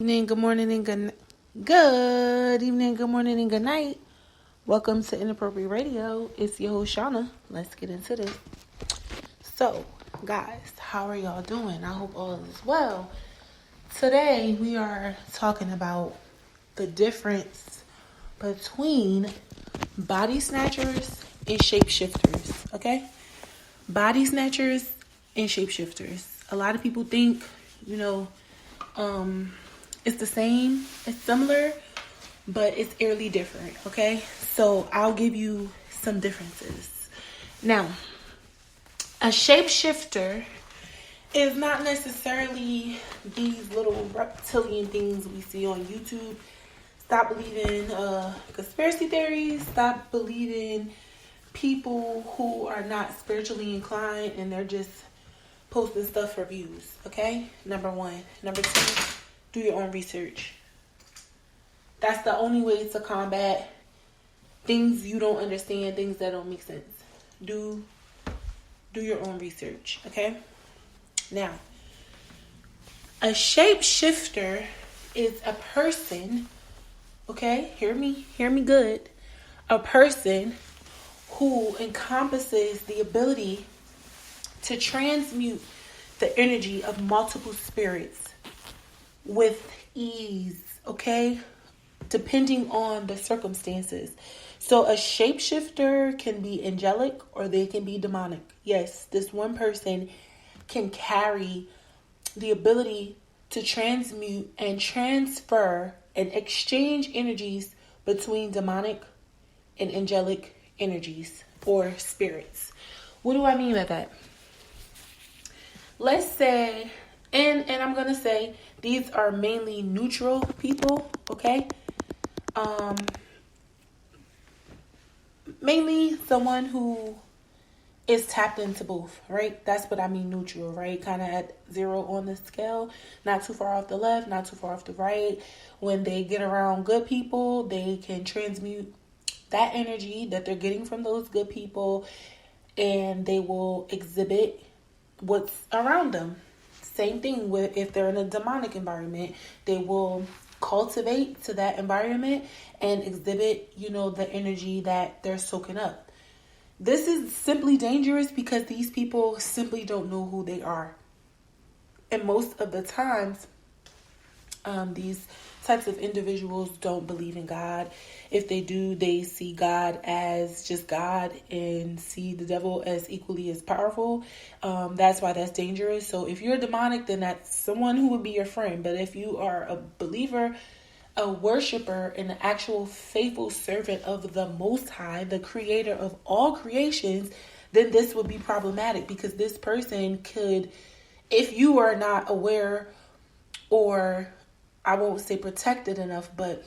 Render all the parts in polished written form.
Evening, good morning, and good evening, good morning, and good night. Welcome to Inappropriate Radio. It's your host, Shauna. Let's get into this. So, guys, how are y'all doing? I hope all is well. Today, we are talking about the difference between body snatchers and shapeshifters, okay? Body snatchers and shapeshifters. A lot of people think, it's the same, it's similar, but it's eerily different, okay? So I'll give you some differences. Now, a shapeshifter is not necessarily these little reptilian things we see on YouTube. Stop believing conspiracy theories. Stop believing people who are not spiritually inclined and they're just posting stuff for views, okay? Number one. Number two, do your own research. That's the only way to combat things you don't understand, things that don't make sense. Do your own research, okay? Now, a shapeshifter is a person, okay? Hear me good. A person who encompasses the ability to transmute the energy of multiple spirits with ease, okay? Depending on the circumstances. So a shapeshifter can be angelic or they can be demonic. Yes, this one person can carry the ability to transmute and transfer and exchange energies between demonic and angelic energies or spirits. What do I mean by that? Let's say, and I'm going to say, these are mainly neutral people, okay? Mainly someone who is tapped into both, right? That's what I mean neutral, right? Kind of at zero on the scale. Not too far off the left, not too far off the right. When they get around good people, they can transmute that energy that they're getting from those good people and they will exhibit what's around them. Same thing with if they're in a demonic environment, they will cultivate to that environment and exhibit, the energy that they're soaking up. This is simply dangerous because these people simply don't know who they are. And most of the times, these types of individuals don't believe in God. If they do, they see God as just God and see the devil as equally as powerful. That's why that's dangerous. So if you're demonic, then that's someone who would be your friend. But if you are a believer, a worshiper, and an actual faithful servant of the Most High, the creator of all creations, then this would be problematic because this person could, if you are not aware or I won't say protected enough, but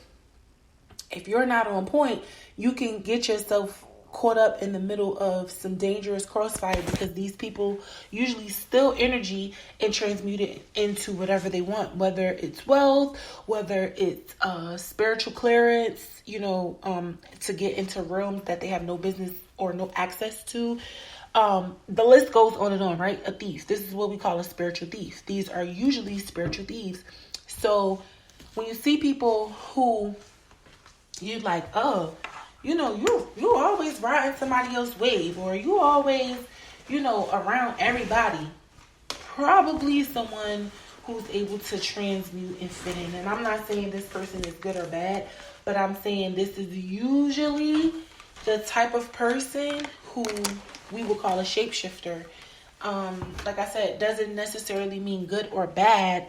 if you're not on point, you can get yourself caught up in the middle of some dangerous crossfire because these people usually steal energy and transmute it into whatever they want, whether it's wealth, whether it's spiritual clearance, to get into realms that they have no business or no access to. The list goes on and on, right? A thief. This is what we call a spiritual thief. These are usually spiritual thieves. So when you see people who you're like, oh, you always riding somebody else's wave, or you always, around everybody, probably someone who's able to transmute and fit in. And I'm not saying this person is good or bad, but I'm saying this is usually the type of person who we would call a shapeshifter. Like I said, doesn't necessarily mean good or bad.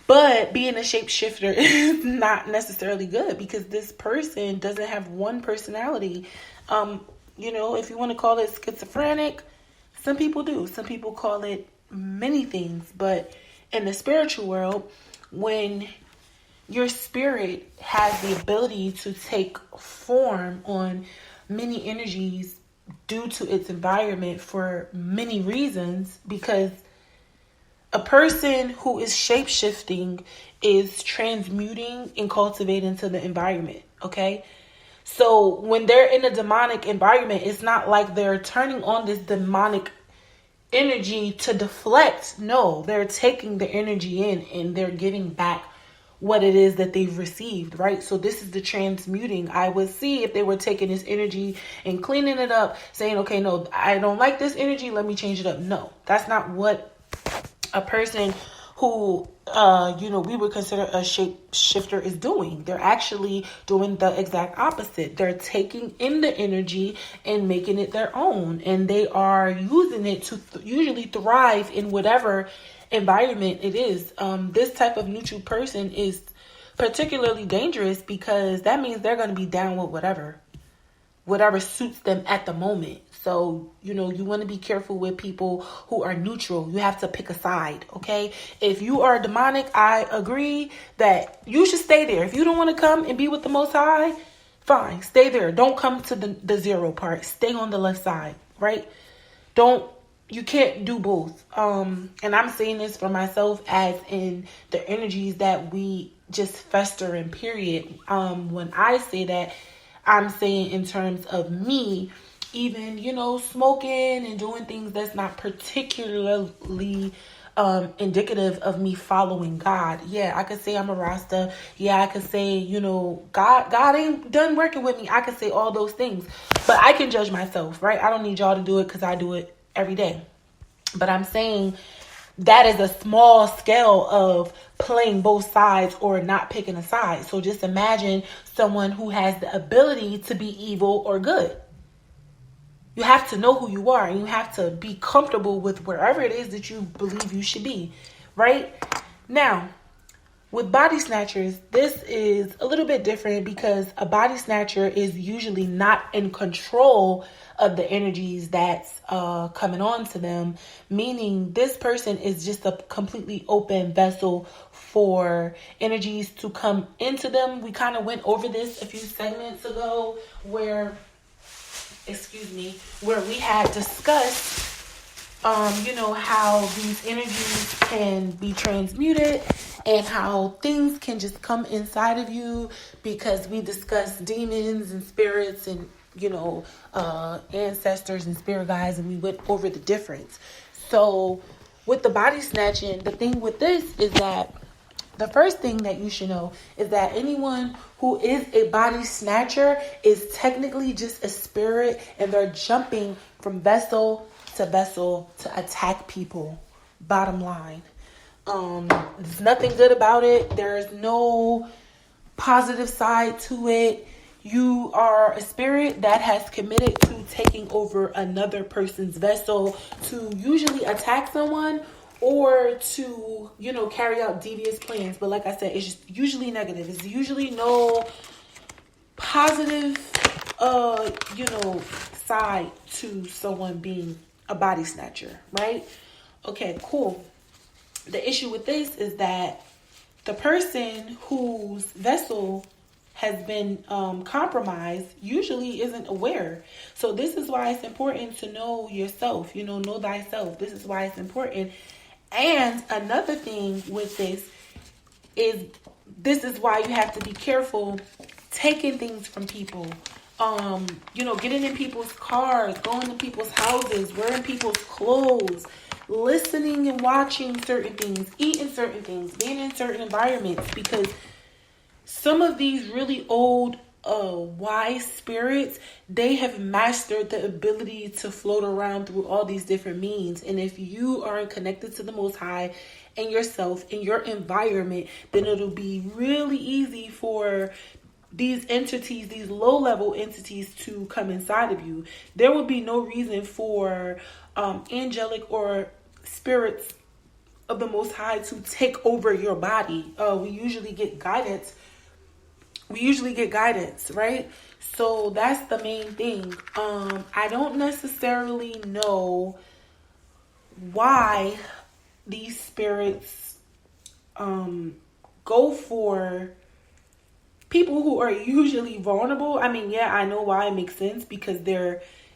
But being a shapeshifter is not necessarily good because this person doesn't have one personality. If you want to call it schizophrenic, some people do. Some people call it many things. But in the spiritual world, when your spirit has the ability to take form on many energies due to its environment for many reasons, because a person who is shape-shifting is transmuting and cultivating to the environment, okay? So when they're in a demonic environment, it's not like they're turning on this demonic energy to deflect. No, they're taking the energy in and they're giving back what it is that they've received, right? So this is the transmuting. I would see if they were taking this energy and cleaning it up, saying, okay, no, I don't like this energy, let me change it up. No, that's not what a person who we would consider a shapeshifter is doing. They're actually doing the exact opposite. They're taking in the energy and making it their own, and they are using it to usually thrive in whatever environment it is. This type of neutral person is particularly dangerous because that means they're going to be down with whatever suits them at the moment. So, you want to be careful with people who are neutral. You have to pick a side, okay? If you are demonic, I agree that you should stay there. If you don't want to come and be with the Most High, fine, stay there. Don't come to the zero part. Stay on the left side, right? You can't do both. And I'm saying this for myself as in the energies that we just fester in, period. When I say that, I'm saying in terms of me, even, smoking and doing things that's not particularly indicative of me following God. Yeah, I could say I'm a Rasta. Yeah, I could say, God ain't done working with me. I could say all those things. But I can judge myself, right? I don't need y'all to do it because I do it every day. But I'm saying that is a small scale of playing both sides or not picking a side. So just imagine someone who has the ability to be evil or good. You have to know who you are, and you have to be comfortable with wherever it is that you believe you should be, right? Now, with body snatchers, this is a little bit different because a body snatcher is usually not in control of the energies that's coming on to them, meaning this person is just a completely open vessel for energies to come into them. We kind of went over this a few segments ago where we had discussed, how these energies can be transmuted and how things can just come inside of you, because we discussed demons and spirits and, ancestors and spirit guides, and we went over the difference. So with the body snatching, the thing with this is that the first thing that you should know is that anyone who is a body snatcher is technically just a spirit, and they're jumping from vessel to attack people. Bottom line. There's nothing good about it. There's no positive side to it. You are a spirit that has committed to taking over another person's vessel to usually attack someone or to, carry out devious plans. But like I said, it's just usually negative. It's usually no positive, side to someone being a body snatcher, right? Okay, cool. The issue with this is that the person whose vessel has been compromised usually isn't aware. So this is why it's important to know yourself, know thyself. This is why it's important. And another thing with this is why you have to be careful taking things from people. Getting in people's cars, going to people's houses, wearing people's clothes, listening and watching certain things, eating certain things, being in certain environments, because some of these really old, wise spirits, they have mastered the ability to float around through all these different means. And if you aren't connected to the Most High and yourself and your environment, then it'll be really easy for these entities, these low-level entities, to come inside of you. There would be no reason for angelic or spirits of the Most High to take over your body. We usually get guidance, right? So that's the main thing. I don't necessarily know why these spirits go for people who are usually vulnerable. I mean, yeah, I know why. It makes sense because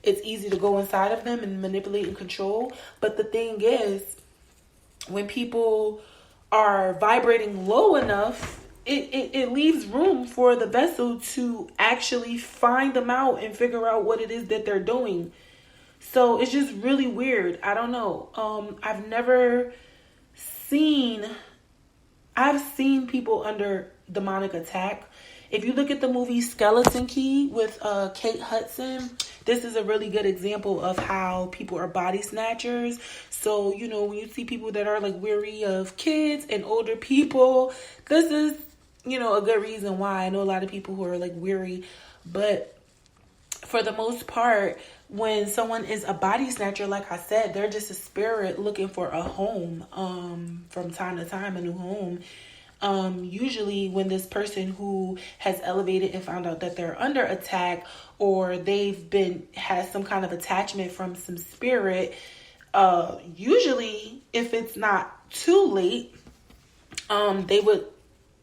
it's easy to go inside of them and manipulate and control. But the thing is, when people are vibrating low enough, it leaves room for the vessel to actually find them out and figure out what it is that they're doing. So it's just really weird. I don't know. I've seen people under demonic attack. If you look at the movie Skeleton Key with Kate Hudson, this is a really good example of how people are body snatchers. So, you know, when you see people that are like weary of kids and older people, this is, you know, a good reason why. I know a lot of people who are like weary, but for the most part, when someone is a body snatcher, like I said, they're just a spirit looking for a home, from time to time, a new home. Usually when this person who has elevated and found out that they're under attack, or has some kind of attachment from some spirit, usually if it's not too late, they would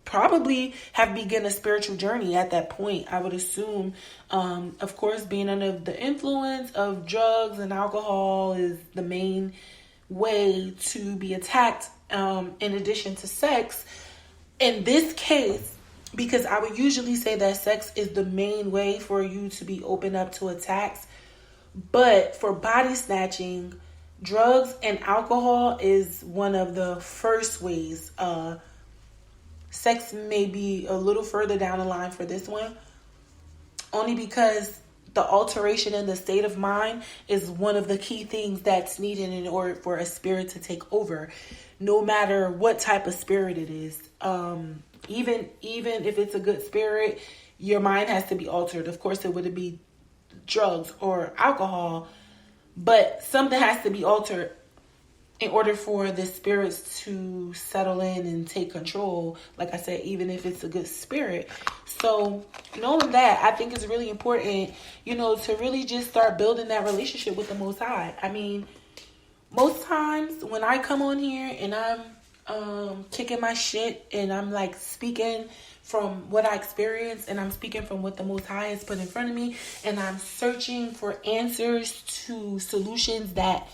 probably have begun a spiritual journey at that point, I would assume. Of course, being under the influence of drugs and alcohol is the main way to be attacked, in addition to sex. In this case, because I would usually say that sex is the main way for you to be open up to attacks, but for body snatching, drugs and alcohol is one of the first ways. Sex may be a little further down the line for this one, only because the alteration in the state of mind is one of the key things that's needed in order for a spirit to take over, no matter what type of spirit it is. Even if it's a good spirit, your mind has to be altered. Of course, it wouldn't be drugs or alcohol, but something has to be altered in order for the spirits to settle in and take control. Like I said, even if it's a good spirit. So knowing that, I think is really important, you know, to really just start building that relationship with the Most High. I mean, most times when I come on here and I'm kicking my shit and I'm like speaking from what I experienced, and I'm speaking from what the Most High has put in front of me, and I'm searching for answers to solutions that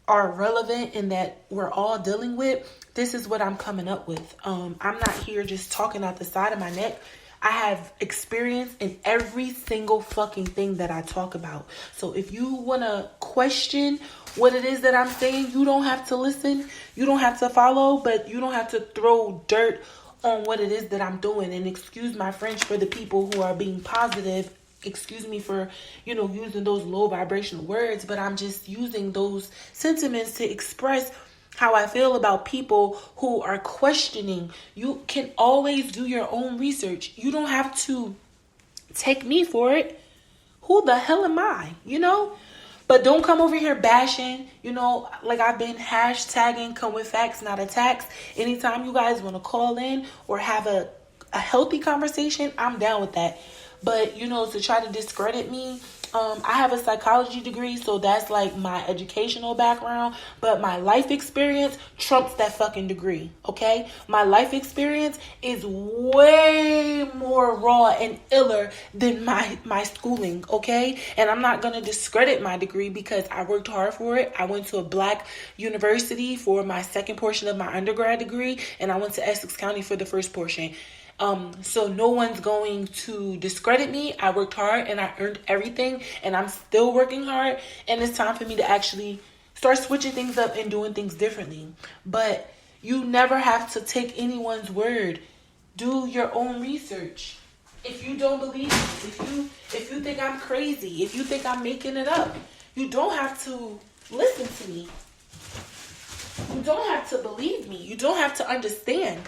are relevant and that we're all dealing with, this is what I'm coming up with. I'm not here just talking out the side of my neck. I have experience in every single fucking thing that I talk about. So if you want to question what it is that I'm saying, you don't have to listen. You don't have to follow, but you don't have to throw dirt on what it is that I'm doing. And excuse my French for the people who are being positive. Excuse me for, you know, using those low vibrational words, but I'm just using those sentiments to express how I feel about people who are questioning. You can always do your own research. You don't have to take me for it. Who the hell am I, you know? But don't come over here bashing, you know, like I've been hashtagging come with facts, not attacks. Anytime you guys want to call in or have a healthy conversation, I'm down with that. But, you know, to try to discredit me, I have a psychology degree, so that's like my educational background. But my life experience trumps that fucking degree, okay? My life experience is way more raw and iller than my schooling, okay? And I'm not going to discredit my degree because I worked hard for it. I went to a black university for my second portion of my undergrad degree, and I went to Essex County for the first portion. So no one's going to discredit me. I worked hard and I earned everything, and I'm still working hard, and it's time for me to actually start switching things up and doing things differently. But you never have to take anyone's word. Do your own research. If you don't believe me, if you think I'm crazy, if you think I'm making it up, you don't have to listen to me. You don't have to believe me. You don't have to understand.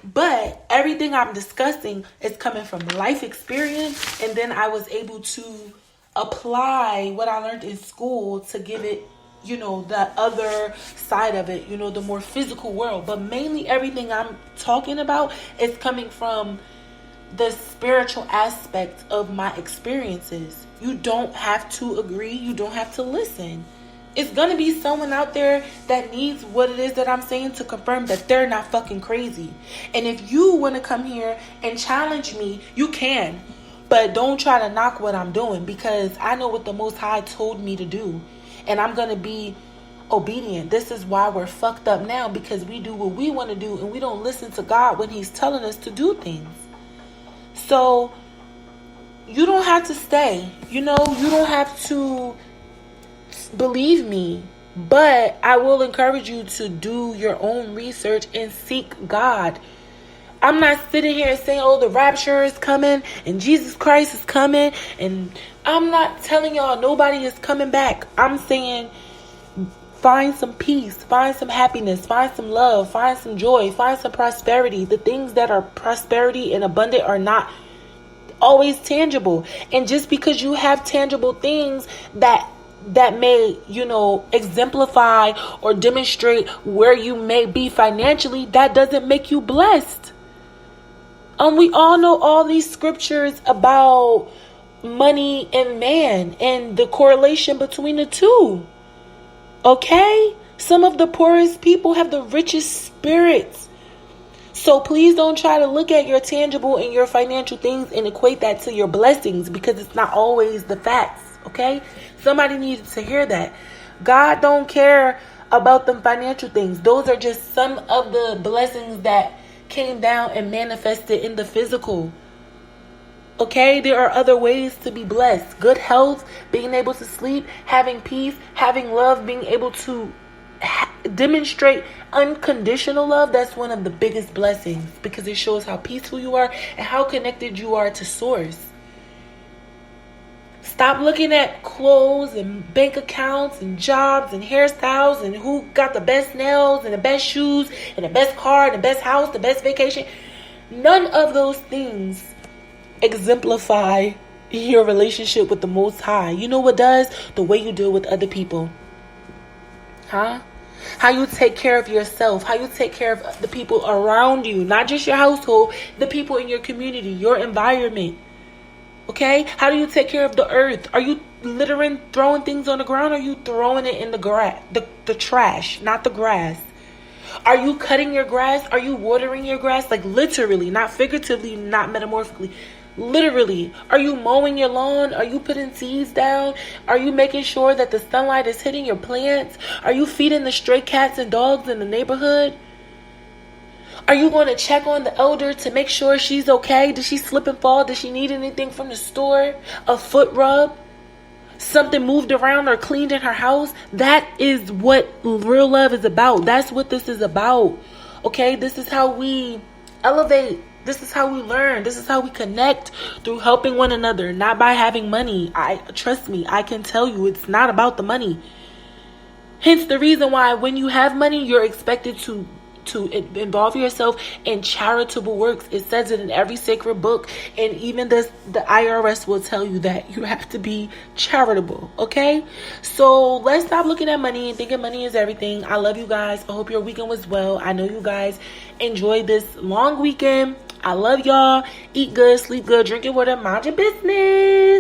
But everything I'm discussing is coming from life experience, and then I was able to apply what I learned in school to give it, you know, the other side of it, you know, the more physical world. But mainly everything I'm talking about is coming from the spiritual aspect of my experiences. You don't have to agree. You don't have to listen. It's going to be someone out there that needs what it is that I'm saying to confirm that they're not fucking crazy. And if you want to come here and challenge me, you can. But don't try to knock what I'm doing, because I know what the Most High told me to do. And I'm going to be obedient. This is why we're fucked up now, because we do what we want to do and we don't listen to God when He's telling us to do things. So you don't have to stay. You know, you don't have to believe me. But I will encourage you to do your own research and seek God. I'm not sitting here saying, oh, the rapture is coming and Jesus Christ is coming. And I'm not telling y'all nobody is coming back. I'm saying find some peace, find some happiness, find some love, find some joy, find some prosperity. The things that are prosperity and abundant are not always tangible. And just because you have tangible things that may, exemplify or demonstrate where you may be financially, that doesn't make you blessed. We all know all these scriptures about money and man and the correlation between the two. Okay? Some of the poorest people have the richest spirits. So please don't try to look at your tangible and your financial things and equate that to your blessings, because it's not always the facts. Okay? Somebody needed to hear that. God don't care about them financial things. Those are just some of the blessings that came down and manifested in the physical. Okay, there are other ways to be blessed. Good health, being able to sleep, having peace, having love, being able to demonstrate unconditional love. That's one of the biggest blessings, because it shows how peaceful you are and how connected you are to source. Stop looking at clothes and bank accounts and jobs and hairstyles and who got the best nails and the best shoes and the best car and the best house, the best vacation. None of those things exemplify your relationship with the Most High. You know what does? The way you deal with other people. How you take care of yourself. How you take care of the people around you. Not just your household, the people in your community, your environment. Okay? How do you take care of the earth? Are you littering, throwing things on the ground? Or are you throwing it in the grass, the trash, not the grass? Are you cutting your grass? Are you watering your grass? Like literally, not figuratively, not metaphorically. Literally. Are you mowing your lawn? Are you putting seeds down? Are you making sure that the sunlight is hitting your plants? Are you feeding the stray cats and dogs in the neighborhood? Are you going to check on the elder to make sure she's okay? Did she slip and fall? Does she need anything from the store? A foot rub? Something moved around or cleaned in her house? That is what real love is about. That's what this is about. Okay? This is how we elevate. This is how we learn. This is how we connect, through helping one another, not by having money. Trust me, I can tell you it's not about the money. Hence the reason why when you have money, you're expected to involve yourself in charitable works. It says it in every sacred book, and even the IRS will tell you that you have to be charitable. Okay, so let's stop looking at money and thinking money is everything. I love you guys. I hope your weekend was well. I know you guys enjoyed this long weekend. I love y'all. Eat good, sleep good, drinking water, mind your business.